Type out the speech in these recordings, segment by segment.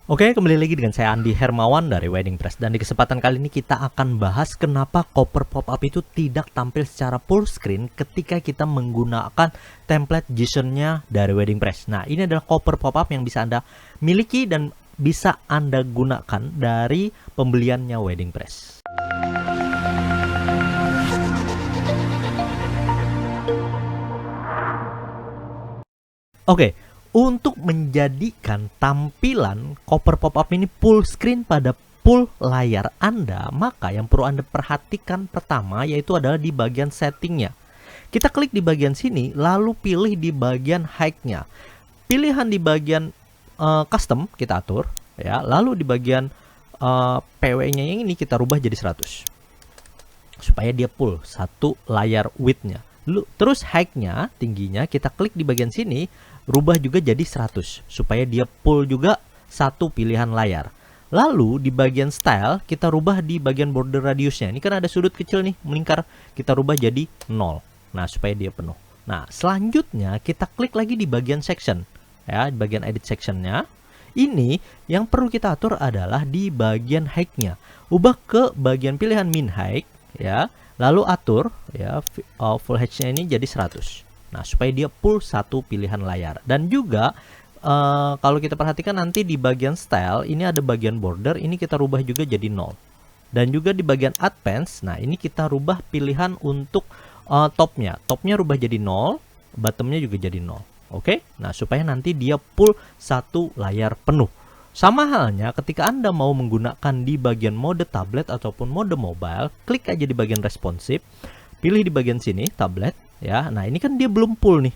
Oke, kembali lagi dengan saya Andi Hermawan dari Wedding Press. Dan di kesempatan kali ini kita akan bahas kenapa cover pop-up itu tidak tampil secara full screen ketika kita menggunakan template JSON-nya dari Wedding Press. Nah, ini adalah cover pop-up yang bisa Anda miliki dan bisa Anda gunakan dari pembeliannya Wedding Press. Oke, untuk menjadikan tampilan cover pop-up ini full screen pada full layar Anda, maka yang perlu Anda perhatikan pertama yaitu adalah di bagian settingnya. Kita klik di bagian sini, lalu pilih di bagian height-nya. Pilihan di bagian custom kita atur, ya. Lalu di bagian PW-nya yang ini kita rubah jadi 100 supaya dia full satu layar width-nya. Terus height-nya, tingginya kita klik di bagian sini, rubah juga jadi 100 supaya dia full juga satu pilihan layar. Lalu di bagian style kita rubah di bagian border radiusnya. Ini kan ada sudut kecil nih melingkar, kita rubah jadi 0. Nah, supaya dia penuh. Nah, selanjutnya kita klik lagi di bagian section, ya, di bagian edit sectionnya. Ini yang perlu kita atur adalah di bagian height-nya. Ubah ke bagian pilihan min height, ya. Lalu atur, ya, full height-nya ini jadi 100. Nah, supaya dia full satu pilihan layar. Dan juga kalau kita perhatikan nanti di bagian style ini ada bagian border, ini kita rubah juga jadi 0. Dan juga di bagian advance, nah ini kita rubah pilihan untuk topnya. Topnya rubah jadi 0, bottomnya juga jadi 0. Oke? Nah, supaya nanti dia full satu layar penuh. Sama halnya ketika Anda mau menggunakan di bagian mode tablet ataupun mode mobile, klik aja di bagian responsive, pilih di bagian sini tablet, ya. Nah, ini kan dia belum full nih,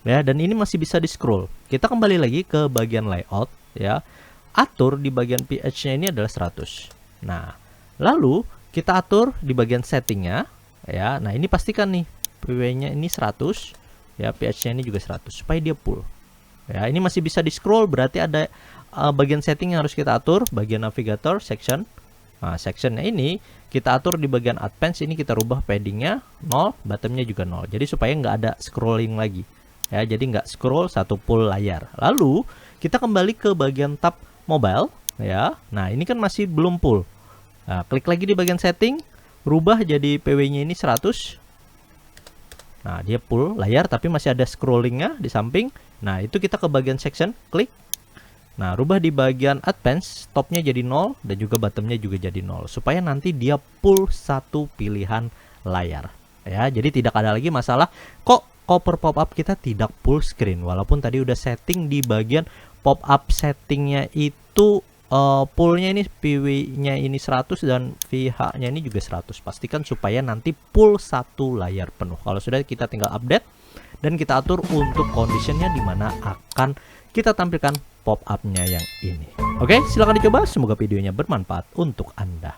ya, dan ini masih bisa di scroll. Kita kembali lagi ke bagian layout, ya, atur di bagian pH-nya ini adalah 100. Nah, lalu kita atur di bagian settingnya, ya. Nah, ini pastikan nih PW-nya ini 100, ya, pH-nya ini juga 100 supaya dia full. Ya, ini masih bisa di scroll, berarti ada bagian setting yang harus kita atur, bagian navigator, section. Nah, sectionnya ini kita atur di bagian advance, ini kita rubah paddingnya 0, bottomnya juga 0. Jadi supaya nggak ada scrolling lagi, ya. Jadi nggak scroll satu full layar. Lalu kita kembali ke bagian tab mobile, ya. Nah, ini kan masih belum full. Nah, klik lagi di bagian setting, rubah jadi PW-nya ini 100. Nah, dia full layar tapi masih ada scrollingnya di samping. Nah, itu kita ke bagian section, klik. Nah, rubah di bagian advance, topnya jadi 0 dan juga bottomnya juga jadi 0 supaya nanti dia full satu pilihan layar, ya. Jadi tidak ada lagi masalah kok cover pop-up kita tidak full screen, walaupun tadi udah setting di bagian pop-up settingnya itu fullnya ini PW-nya ini 100 dan VH-nya ini juga 100. Pastikan supaya nanti full satu layar penuh. Kalau sudah, kita tinggal update dan kita atur untuk conditionnya di mana akan kita tampilkan pop-up-nya yang ini. Oke, silahkan dicoba. Semoga videonya bermanfaat untuk Anda.